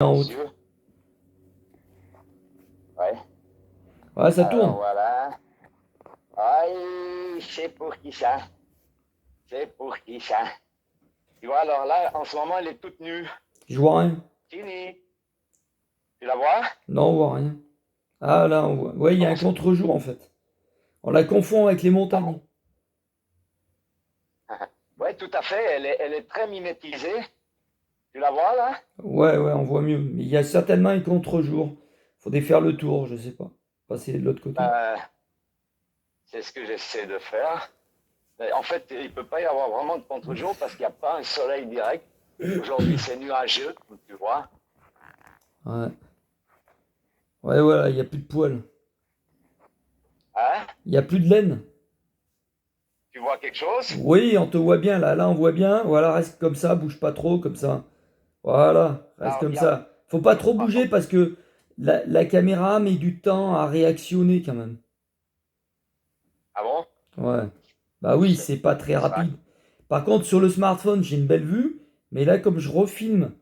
en bien route. sûr. Ouais. Ouais, ça Alors tourne. voilà. Aïe, c'est pour qui ça? C'est pour qui ça? Tu vois, alors là, en ce moment, elle est toute nue. Je vois rien. Fini. Tu la vois? Non, on voit rien. Ah là, on voit. Ouais, il y a un Comment ça? contre-jour en fait. On la confond avec les Ah montagnes. bon? Ouais, tout à fait. Elle est très mimétisée. Tu la vois là? Ouais, ouais, on voit mieux. Mais il y a certainement un contre-jour. Faudrait faire le tour, je sais pas. Passer de l'autre côté. Ben, c'est ce que j'essaie de faire. Mais en fait, il ne peut pas y avoir vraiment de contre-jour parce qu'il n'y a pas un soleil direct. Aujourd'hui, c'est nuageux, comme tu vois. Ouais. Ouais, voilà, il n'y a plus de poils. Hein? Il n'y a plus de laine. Tu vois quelque chose? Oui, on te voit bien là. Là, on voit bien. Voilà, reste comme ça, bouge pas trop, comme ça. Voilà, reste Alors, comme ça. Faut pas trop bouger parce que la caméra met du temps à réactionner quand même. ah bon? Ouais. Bah oui, c'est pas très C'est ça. rapide. Par contre, sur le smartphone, j'ai une belle vue, mais là, comme je refilme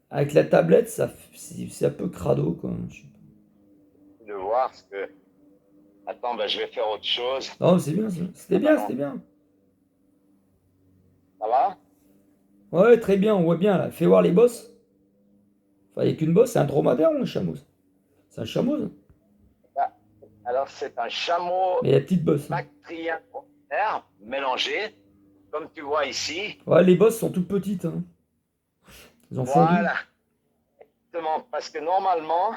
avec la tablette, c'est un peu crado, quoi. Je sais pas. De voir ce que. Attends, ben, je vais faire autre chose. Non, c'est bien, ça. C'était Ah ben bien, non. c'était bien. Ça va? Ouais, très bien, on voit bien là. Fais voir les bosses. Enfin, il n'y a qu'une bosse, c'est un dromadaire ou un chameau? C'est un chameau, ça. Ah, alors, c'est un chameau Mais il y a petite bosse, hein. bactrien ordinaire mélangé, comme tu vois ici. Ouais, les bosses sont toutes petites, hein. Ils ont fondu. Voilà. Exactement. Parce que normalement,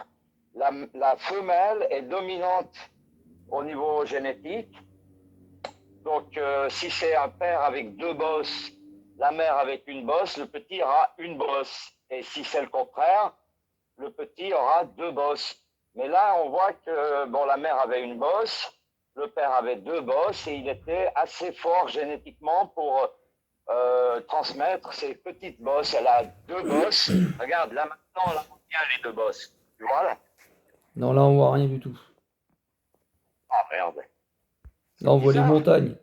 la femelle est dominante au niveau génétique. Donc, si c'est un père avec deux bosses, la mère avec une bosse, le petit aura une bosse. Et si c'est le contraire, le petit aura deux bosses. Mais là, on voit que bon, la mère avait une bosse, le père avait deux bosses et il était assez fort génétiquement pour transmettre ses petites bosses. Elle a deux bosses. Regarde, là maintenant, là, on tient les deux bosses. Tu vois là? Non, là, on voit rien du tout. Ah merde, Là, c'est on voit les bizarre. montagnes.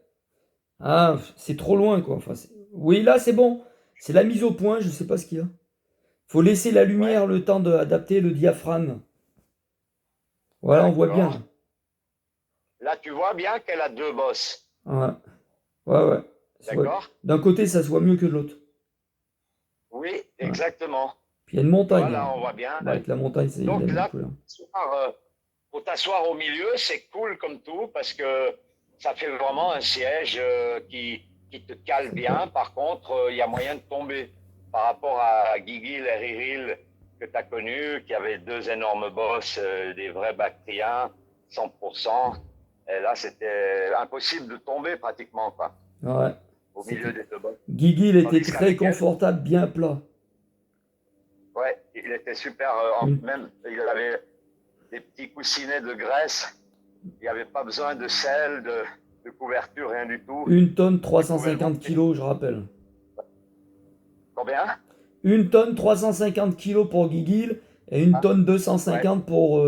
Ah, c'est trop loin, quoi. Enfin, oui, là, c'est bon. C'est la mise au point, je sais pas ce qu'il y a. Faut laisser la Ouais, lumière le temps d'adapter le diaphragme. Voilà, on voit bien, là. d'accord. Là, tu vois bien qu'elle a deux bosses. Ouais, ouais, ouais. D'accord? D'un côté, ça se voit mieux que de l'autre. Oui, Ouais. exactement. Puis il y a une Tu vois, montagne, là, hein. on voit bien. Bon, avec la montagne, c'est la Donc même là, couleur. pour t'asseoir au milieu, c'est cool comme tout parce que ça fait vraiment un siège qui te cale Sympa. bien. Par contre, il y a moyen de tomber par rapport à Gigil et Riril que tu as connu, qui avaient deux énormes bosses, des vrais Bactriens, 100%. Et là, c'était impossible de tomber pratiquement, quoi, Ouais. au milieu C'était. des deux bosses. Guigui, il était Tandis très qu'avec elle, confortable, bien plat. ouais, il était super, Une, même, il avait des petits coussinets de graisse. Il n'y avait pas besoin de sel, de couverture, rien du tout. une tonne Tu pouvais le 350 monter. kilos, je rappelle. Combien? Une tonne 350 kilos pour Guigui et une Ah, tonne ouais, 250 pour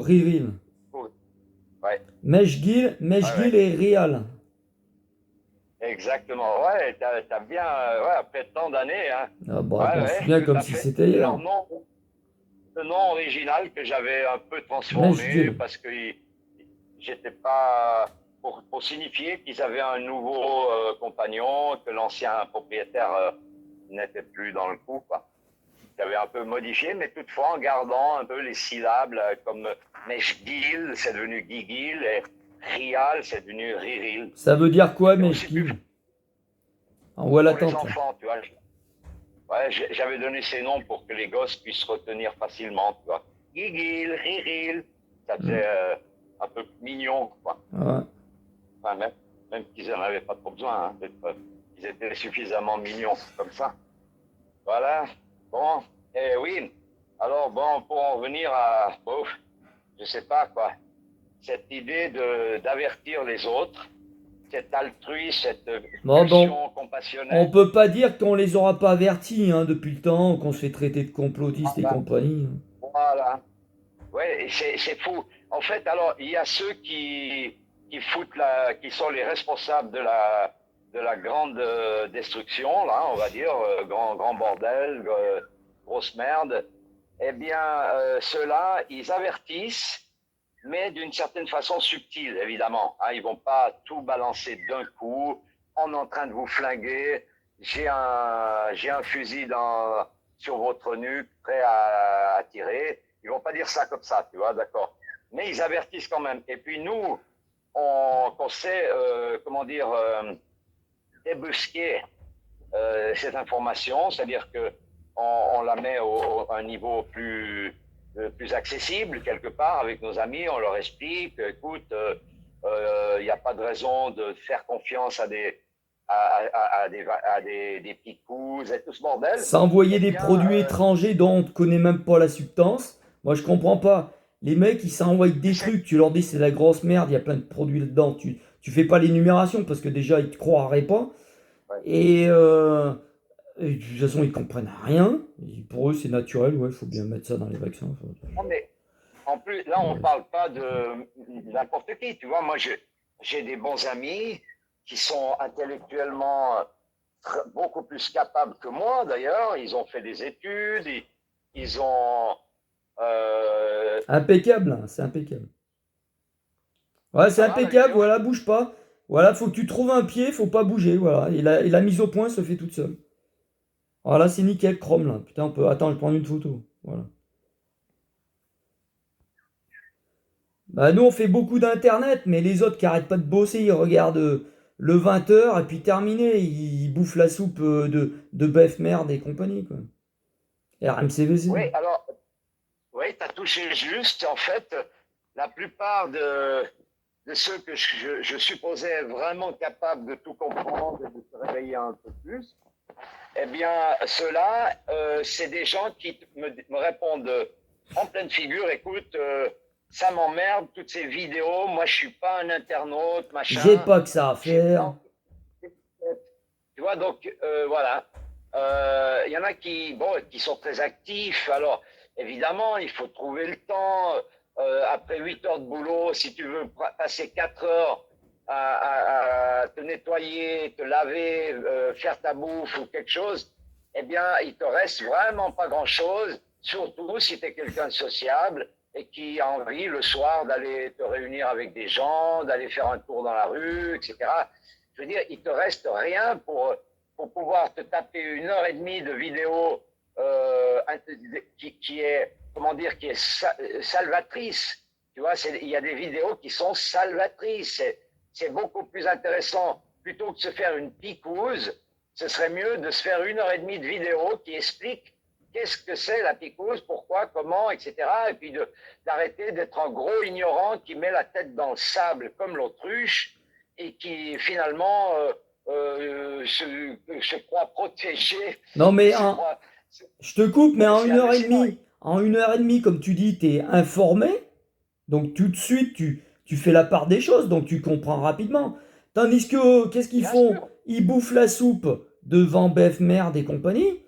Riril. cool. Ouais, ouais, Meshgil ouais. et Rial. Exactement. Ouais, t'as bien, ouais, après tant d'années, hein. Ah bah, je Ouais, m'en ouais, souviens tout comme à si fait. c'était Et hier. leur nom, le nom original que j'avais un peu transformé Meshgil. parce que j'étais pas pour signifier qu'ils avaient un nouveau compagnon, que l'ancien propriétaire n'était plus dans le coup, quoi. J'avais un peu modifié, mais toutefois en gardant un peu les syllabes comme Meshgil, c'est devenu Gigil, et Rial, c'est devenu Riril. Ça veut dire quoi, C'était aussi plus Meshgil? En haut à pour les l'attente, là. enfants, tu vois. Ouais, j'avais donné ces noms pour que les gosses puissent retenir facilement, tu vois. Gigil, Riril, ça Hmm. faisait un peu mignon, quoi. Ouais. Enfin, même qu'ils n'en avaient pas trop besoin, hein, ils étaient suffisamment mignons comme ça. Voilà. Bon, et oui. Alors, bon, pour en revenir à, bon, je sais pas quoi, cette idée d'avertir les autres, cet altruisme, cette Bon, bon, pulsion on compassionnelle. peut pas dire qu'on les aura pas avertis, hein, depuis le temps, qu'on se fait traiter de complotistes et Voilà. compagnie. Voilà. Ouais, c'est fou. En fait, alors, il y a ceux qui sont les responsables de la grande destruction, là, on va dire, grand bordel, grosse merde, eh bien, ceux-là, ils avertissent, mais d'une certaine façon subtile, évidemment. Hein, ils vont pas tout balancer d'un coup, on est en train de vous flinguer, j'ai un fusil sur votre nuque, prêt à tirer. Ils vont pas dire ça comme ça, tu vois, d'accord. Mais ils avertissent quand même. Et puis nous, on sait, comment dire, débusquer cette information, c'est-à-dire que on la met à un niveau plus accessible quelque part avec nos amis, on leur explique, écoute, il n'y a pas de raison de faire confiance à des picous et tout ce bordel. S'envoyer Eh des bien, produits étrangers dont on ne connaît même pas la substance. Moi, je comprends pas. Les mecs, ils s'envoient des trucs, tu leur dis c'est de la grosse merde, il y a plein de produits là-dedans. Tu fais pas l'énumération parce que déjà, ils te croiraient pas. ouais. Et de toute façon, ils comprennent rien. Et pour eux, c'est naturel, ouais, il faut bien mettre ça dans les vaccins. Non, mais en plus, là, on ne Ouais. parle pas de n'importe qui. Tu vois, moi, j'ai des bons amis qui sont intellectuellement beaucoup plus capables que moi, d'ailleurs. Ils ont fait des études, ils ont. Impeccable, hein, c'est impeccable. Ouais, c'est Ça va la impeccable, vidéo? voilà, bouge pas. Voilà, faut que tu trouves un pied, faut pas bouger, voilà. Et la mise au point se fait toute seule. Voilà, c'est nickel, Chrome, là. Putain, on peut. Attends, je prends une photo. Voilà. Bah, nous, on fait beaucoup d'internet, mais les autres qui arrêtent pas de bosser, ils regardent le 20h et puis terminé. Ils bouffent la soupe de bœuf merde et compagnie, quoi. Oui, RMCVC. alors, oui, tu as touché juste. En fait, la plupart de ceux que je supposais vraiment capables de tout comprendre et de se réveiller un peu plus, eh bien, ceux-là, c'est des gens qui me répondent en pleine figure, écoute, ça m'emmerde, toutes ces vidéos, moi je suis pas un internaute, J'ai machin, pas que ça à j'ai faire. pas... Tu vois, donc voilà. Il y en a qui, bon, qui sont très actifs, alors évidemment, il faut trouver le temps, après 8 heures de boulot, si tu veux passer 4 heures à te nettoyer, te laver, faire ta bouffe ou quelque chose, eh bien, il te reste vraiment pas grand-chose, surtout si tu es quelqu'un de sociable et qui a envie le soir d'aller te réunir avec des gens, d'aller faire un tour dans la rue, etc. Je veux dire, il te reste rien pour pouvoir te taper 1 heure et demie de vidéo qui est, comment dire, qui est salvatrice. Tu vois, il y a des vidéos qui sont salvatrices. C'est beaucoup plus intéressant. Plutôt que de se faire une picouse, ce serait mieux de se faire 1 heure et demie de vidéo qui explique qu'est-ce que c'est la picouse, pourquoi, comment, etc. Et puis d'arrêter d'être un gros ignorant qui met la tête dans le sable comme l'autruche et qui finalement se croit protégé. Non, mais Se croit, je te coupe, mais c'est hallucinant. en 1 heure et demie, comme tu dis, tu es informé. Donc tout de suite, tu fais la part des choses, donc tu comprends rapidement. Tandis que, qu'est-ce qu'ils Bien font? sûr. Ils bouffent la soupe devant Bef Merde et compagnie.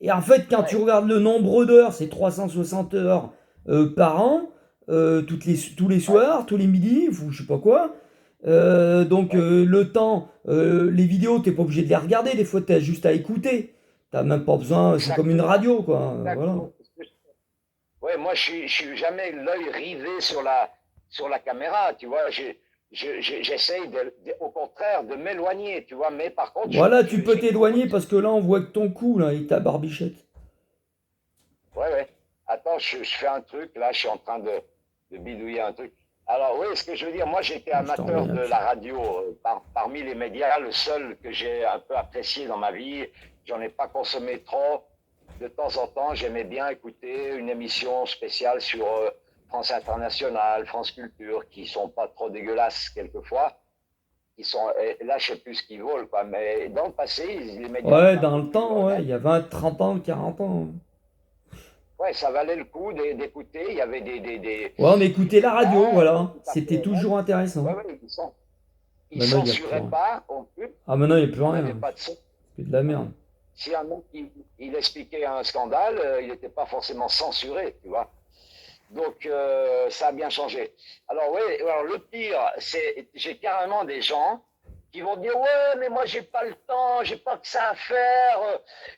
Et en fait, quand tu Ouais. regardes le nombre d'heures, c'est 360 heures par an, tous les Ouais. soirs, tous les midis, ou je sais pas quoi. Donc Ouais. le temps, les vidéos, t'es pas obligé de les regarder, des fois t'as juste à écouter. T'as même pas besoin, c'est comme une Exactement. radio, quoi. Voilà. Exactement. Ouais, moi, je suis jamais l'œil rivé sur la caméra, tu vois. J'essaye au contraire de m'éloigner, tu vois. Mais par contre, Voilà, tu peux t'éloigner j'écoute. parce que là, on voit que ton cou, là, et ta barbichette. Ouais, ouais. Attends, je fais un truc, là, je suis en train de bidouiller un truc. Alors, oui, ce que je veux dire, moi, j'étais Je t'ai envoyé amateur un de petit. la radio. Parmi les médias, le seul que j'ai un peu apprécié dans ma vie, j'en ai pas consommé trop. De temps en temps, j'aimais bien écouter une émission spéciale sur France Internationale, France Culture, qui sont pas trop dégueulasses quelquefois. Qui sont, et là, je sais plus ce qu'ils volent, quoi. Mais dans le passé, les médias Ouais, étaient un dans peu le plus temps, ouais, honnêtes. il y a 20, 30 ans, 40 ans. Ouais, ça valait le coup d'écouter. Il y avait Ouais, on des écoutait la radio, débats voilà. tout à fait C'était honnêtes. toujours Ouais, intéressant. ouais, ils Maintenant, il n'y a plus censuraient rien. pas non plus. Ah, maintenant, il n'y a plus On n'avait rien. pas de son. C'est de la Voilà. merde. Si un mec il expliquait un scandale, il n'était pas forcément censuré, tu vois. Donc ça a bien changé. Alors oui, alors le pire, c'est j'ai carrément des gens qui vont dire ouais, mais moi j'ai pas le temps, j'ai pas que ça à faire,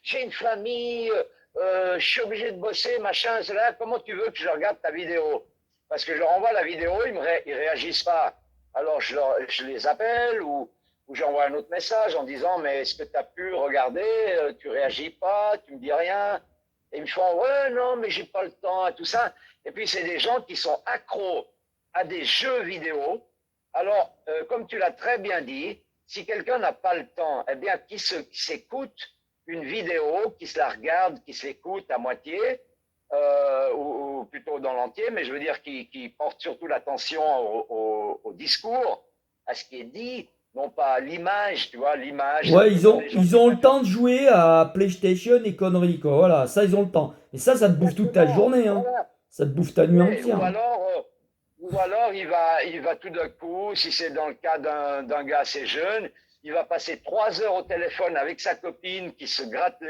j'ai une famille, je suis obligé de bosser, machin, c'est là, comment tu veux que je regarde ta vidéo? Parce que je leur envoie la vidéo, ils réagissent pas. Alors je les appelle ou j'envoie un autre message en disant, mais est-ce que tu as pu regarder? Tu réagis pas, tu me dis rien. Et ils me font, ouais, non, mais j'ai pas le temps et tout ça. Et puis c'est des gens qui sont accros à des jeux vidéo. Alors, comme tu l'as très bien dit, si quelqu'un n'a pas le temps, eh bien, qui s'écoute une vidéo, qui se la regarde, qui se l'écoute à moitié, ou plutôt dans l'entier, mais je veux dire qui porte surtout l'attention au discours, à ce qui est dit, non pas à l'image, tu vois, l'image, c'est un Ouais, peu comme les gens ils qui ont le préfèrent. temps de jouer à PlayStation et conneries, quoi. Voilà, ça, ils ont le temps. Et ça te bouffe toute ta Exactement, journée, hein. voilà. Ça te bouffe ta nuit Oui, entière, hein. ou alors il va tout d'un coup, si c'est dans le cas d'un gars assez jeune, il va passer 3 heures au téléphone avec sa copine qui se gratte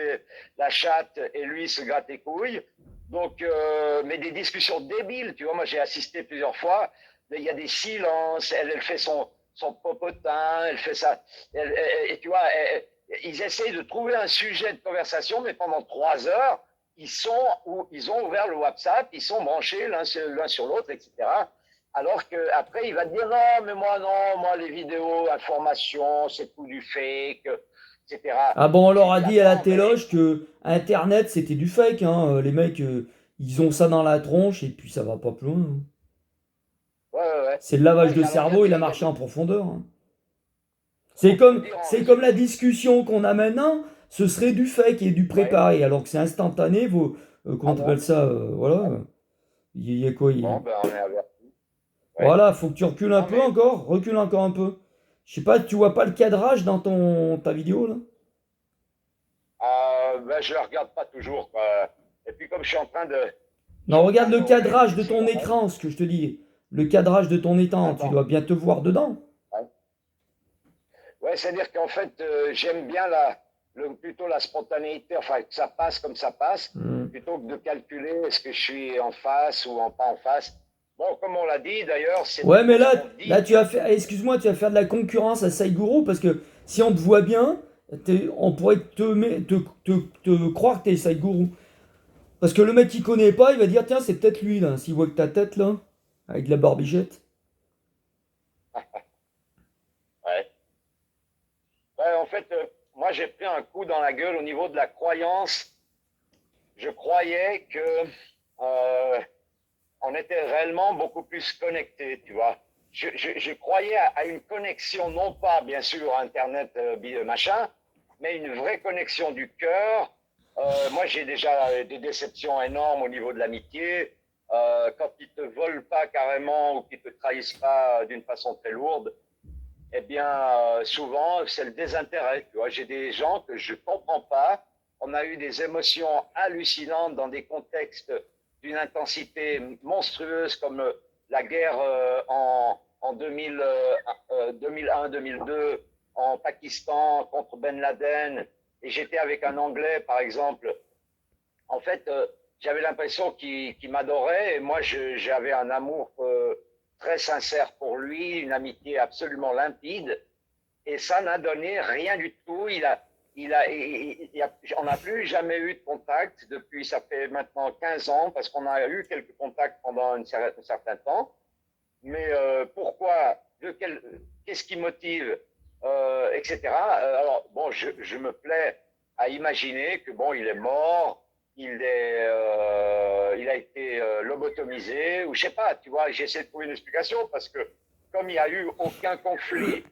la chatte et lui se gratte les couilles. Donc, mais des discussions débiles, tu vois, moi j'ai assisté plusieurs fois, mais il y a des silences, elle fait son popotin, elle fait ça, et tu vois, ils essayent de trouver un sujet de conversation, mais pendant 3 heures, ils ont ouvert le WhatsApp, ils sont branchés l'un sur l'autre, etc. Alors qu'après, il va te dire non, mais moi, non, moi, les vidéos, informations, c'est tout du fake, etc. Ah bon, on leur J'ai a dit dit à la attends, mais. téloge que Internet, c'était du fake, hein. Les mecs, ils ont ça dans la tronche et puis ça va pas plus loin, hein. Ouais, ouais, ouais. C'est le lavage Ouais, de alors, cerveau, il a marché en profondeur, hein. pour te dire en C'est comme la résumé, discussion qu'on a maintenant, ce serait du fake et du ouais, préparé, alors que c'est instantané, comment ah t'appelles bon, ça, voilà. Il y a quoi, bon, ben on est averti. Ouais. voilà, faut que tu recules un Non, peu mais encore, recule encore un peu. Je sais pas, tu vois pas le cadrage dans ta vidéo, là? ben, je ne regarde pas toujours, quoi. Et puis, comme je Non, suis en regarde train le d'ouvrir cadrage une de ton cigarette, écran, ce que je te dis. Le cadrage de ton étang, tu attends. dois bien te voir dedans. Ouais, ouais, c'est-à-dire qu'en fait, j'aime bien plutôt la spontanéité, enfin, que ça passe comme ça passe, Hmm. plutôt que de calculer est-ce que je suis en face ou pas en face. Bon, comme on l'a dit, d'ailleurs, c'est Ouais, mais plutôt ce qu'on là, dit tu vas faire, excuse-moi, tu vas faire de la concurrence à Saiguru parce que si on te voit bien, on pourrait te croire que t'es Saiguru. Parce que le mec qui connaît pas, il va dire, tiens, c'est peut-être lui, là, s'il voit que ta tête, là, avec de la barbichette. Ouais. Ouais, en fait, moi, j'ai pris un coup dans la gueule au niveau de la croyance. Je croyais que euh, on était réellement beaucoup plus connectés, tu vois. Je croyais à une connexion, non pas, bien sûr, Internet, machin, mais une vraie connexion du cœur. Moi, j'ai déjà des déceptions énormes au niveau de l'amitié. Quand ils te volent pas carrément ou qu'ils te trahissent pas d'une façon très lourde, eh bien, souvent, c'est le désintérêt. Tu vois, j'ai des gens que je ne comprends pas. On a eu des émotions hallucinantes dans des contextes d'une intensité monstrueuse comme la guerre en 2001-2002 en Pakistan contre Ben Laden. Et j'étais avec un Anglais, par exemple. En fait, j'avais l'impression qu'il m'adorait et moi, j'avais un amour très sincère pour lui, une amitié absolument limpide. Et ça n'a donné rien du tout. On n'a plus jamais eu de contact depuis, ça fait maintenant 15 ans, parce qu'on a eu quelques contacts pendant un certain temps. Mais pourquoi, qu'est-ce qui motive, etc. Alors, bon, je me plais à imaginer que, bon, il est mort, il a été lobotomisé, ou je sais pas, tu vois, j'essaie de trouver une explication, parce que comme il n'y a eu aucun conflit,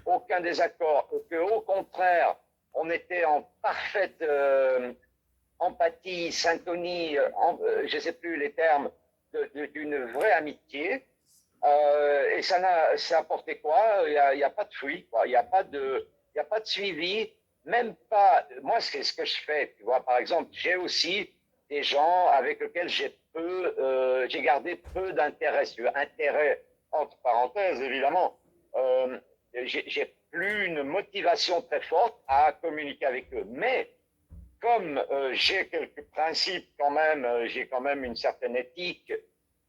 aucun désaccord, et qu'au contraire, on était en parfaite empathie, syntonie, je ne sais plus les termes, d'une vraie amitié, et ça a apporté quoi? Il y a pas de fruit, quoi. Il y a pas de suivi, même pas. Moi, c'est ce que je fais. Tu vois, par exemple, j'ai aussi des gens avec lesquels j'ai gardé peu d'intérêt, intérêt entre parenthèses, évidemment. J'ai plus une motivation très forte à communiquer avec eux. Mais comme j'ai quelques principes quand même, j'ai quand même une certaine éthique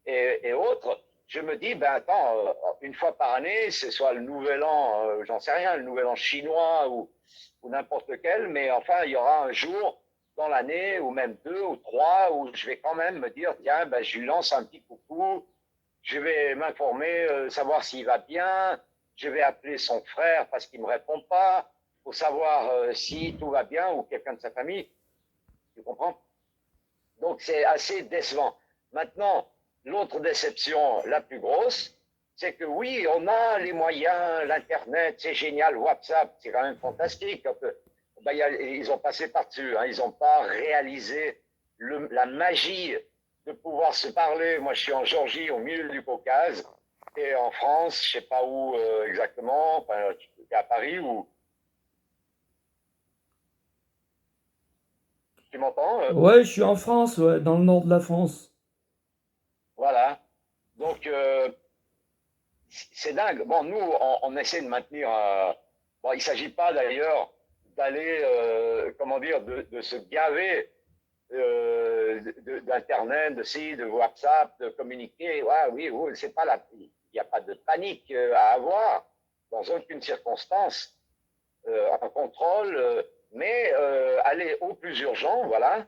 et autres, je me dis, ben attends, une fois par année, c'est soit le nouvel an, j'en sais rien, le nouvel an chinois ou n'importe lequel, mais enfin, il y aura un jour dans l'année, ou même 2 ou 3, où je vais quand même me dire, tiens, ben, je lui lance un petit coucou, je vais m'informer, savoir s'il va bien, je vais appeler son frère parce qu'il ne me répond pas, pour savoir si tout va bien, ou quelqu'un de sa famille. Tu comprends? Donc c'est assez décevant. Maintenant, l'autre déception la plus grosse, c'est que oui, on a les moyens, l'Internet, c'est génial, WhatsApp, c'est quand même fantastique. Ben, ils ont passé par-dessus, hein, ils n'ont pas réalisé la magie de pouvoir se parler. Moi, je suis en Géorgie, au milieu du Caucase, et en France, je ne sais pas où exactement, enfin, à Paris, ou tu m'entends Ouais, je suis en France, ouais, dans le nord de la France. Voilà. Donc, c'est dingue. Bon, nous, on essaie de maintenir. Bon, il ne s'agit pas d'ailleurs d'aller, comment dire, de se gaver d'Internet, de WhatsApp, de communiquer. Ouais, oui, oui, c'est pas il n'y a pas de panique à avoir dans aucune circonstance. Un contrôle, mais aller au plus urgent, voilà.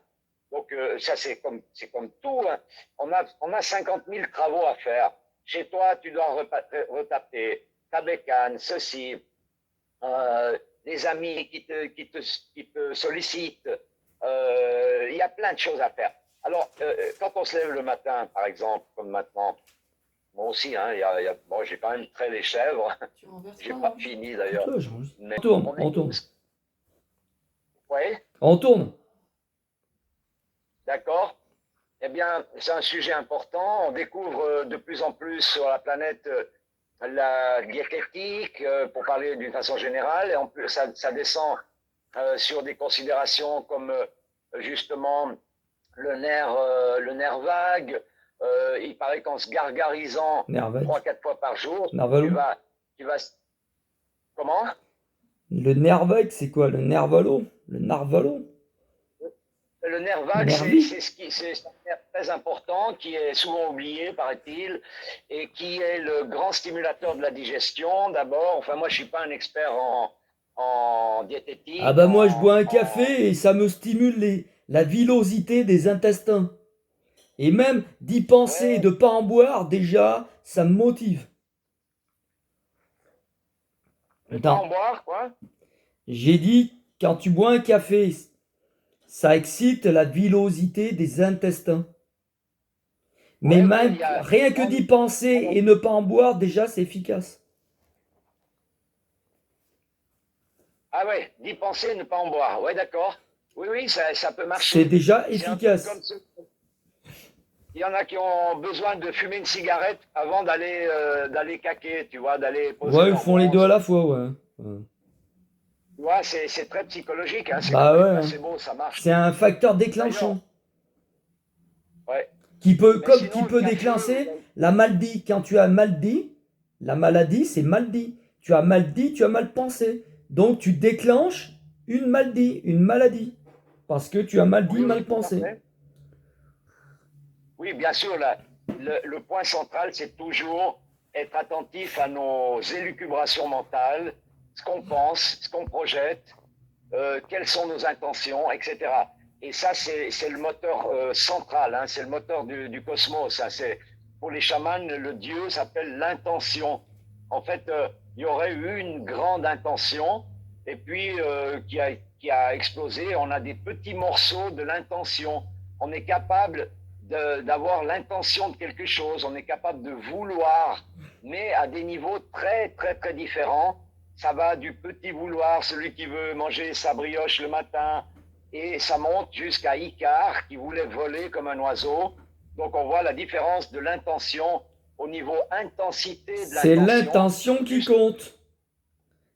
Donc, ça, c'est comme tout, hein. On a 50 000 travaux à faire. Chez toi, tu dois retaper ta bécane, ceci, les amis qui te sollicitent. Il y a plein de choses à faire. Alors, quand on se lève le matin, par exemple, comme maintenant, moi aussi, hein, bon, j'ai quand même trait les chèvres. J'ai pas fini d'ailleurs. On tourne, on tourne. Oui, On tourne. d'accord. Eh bien, c'est un sujet important. On découvre de plus en plus sur la planète la diététique, pour parler d'une façon générale. Et en plus, ça descend sur des considérations comme justement le nerf vague. Il paraît qu'en se gargarisant 3-4 fois par jour, tu vas. Comment? Le nerf vague, c'est quoi? Le nervalo? Le narvalo? Le nerf vague, c'est un nerf très important qui est souvent oublié, paraît-il, et qui est le grand stimulateur de la digestion, d'abord. Enfin, moi, je ne suis pas un expert en diététique. Ah bah moi, je bois un café et ça me stimule la villosité des intestins. Et même d'y penser et de pas en boire, déjà, ça me motive. Ne pas en boire, quoi? J'ai dit, quand tu bois un café, ça excite la villosité des intestins. Mais même, rien que d'y penser et ne pas en boire, déjà, c'est efficace. Ah ouais, d'y penser et ne pas en boire. Ouais, d'accord. Oui, oui, ça peut marcher. C'est déjà efficace. Il y en a qui ont besoin de fumer une cigarette avant d'aller caquer, tu vois, d'aller poser. Ouais, ils font les deux à la fois, ouais. Ouais, c'est très psychologique, hein. Bah ouais. C'est beau, ça marche. C'est un facteur déclenchant. Ouais. Qui peut déclencher la maladie. Quand tu as mal dit, la maladie, c'est mal dit. Tu as mal dit, tu as mal pensé. Donc tu déclenches une maladie. Parce que tu as mal dit, mal pensé. Oui, bien sûr, le point central, c'est toujours être attentif à nos élucubrations mentales, ce qu'on pense, ce qu'on projette, quelles sont nos intentions, etc. Et ça, c'est le moteur central, hein, c'est le moteur du cosmos. Hein, pour les chamans, le dieu s'appelle l'intention. En fait, il y aurait eu une grande intention, et puis qui a explosé. On a des petits morceaux de l'intention. On est capable d'avoir l'intention de quelque chose, on est capable de vouloir, mais à des niveaux très, très, très différents. Ça va du petit vouloir, celui qui veut manger sa brioche le matin, et ça monte jusqu'à Icare, qui voulait voler comme un oiseau. Donc on voit la différence de l'intention au niveau intensité de l'intention. C'est l'intention qui compte.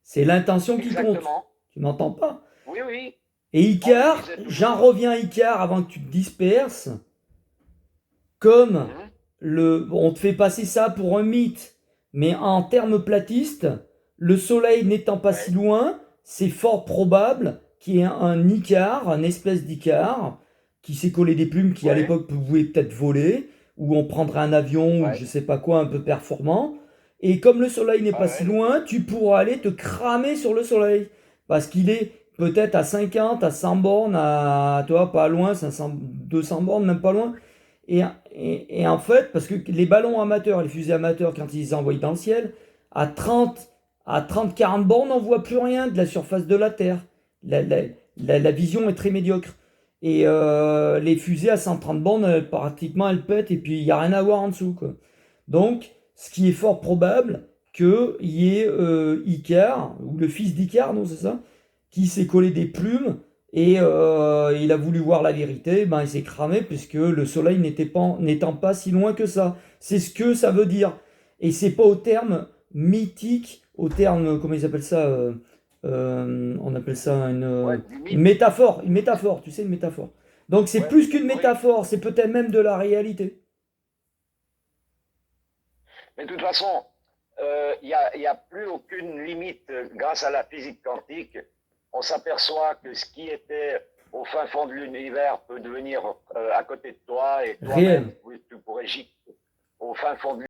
C'est l'intention qui compte. Tu m'entends pas? Oui, oui. Et Icare, j'en reviens à Icare avant que tu te disperses. Comme on te fait passer ça pour un mythe, mais en termes platistes, le soleil n'étant pas si loin, c'est fort probable qu'il y ait un Icare, un espèce d'Icare, qui s'est collé des plumes, qui à l'époque pouvait peut-être voler, ou on prendrait un avion, ou je sais pas quoi, un peu performant. Et comme le soleil n'est pas si loin, tu pourras aller te cramer sur le soleil. Parce qu'il est peut-être à 50, à 100 bornes, à, tu vois, pas loin, 500, 200 bornes, même pas loin. Et en fait, parce que les ballons amateurs, les fusées amateurs, quand ils les envoient dans le ciel, à 30, à 30, 40 bornes, on voit plus rien de la surface de la Terre. La, la- la vision est très médiocre. Et les fusées à 130 bornes, pratiquement, elles pètent et puis il n'y a rien à voir en dessous, quoi. Donc, ce qui est fort probable qu'il y ait Icare, ou le fils d'Icare, non, c'est ça, qui s'est collé des plumes et il a voulu voir la vérité, ben il s'est cramé puisque le soleil n'étant pas si loin que ça. C'est ce que ça veut dire. Et c'est pas au terme mythique, au terme, comment ils appellent ça on appelle ça Ouais, du mythe. une métaphore, tu sais, une métaphore. Donc c'est Ouais, plus qu'une métaphorique. métaphore, c'est peut-être même de la réalité. Mais de toute façon, il y a plus aucune limite grâce à la physique quantique. On s'aperçoit que ce qui était au fin fond de l'univers peut devenir à côté de toi et toi-même, Réel. tu pourrais gîter au fin fond de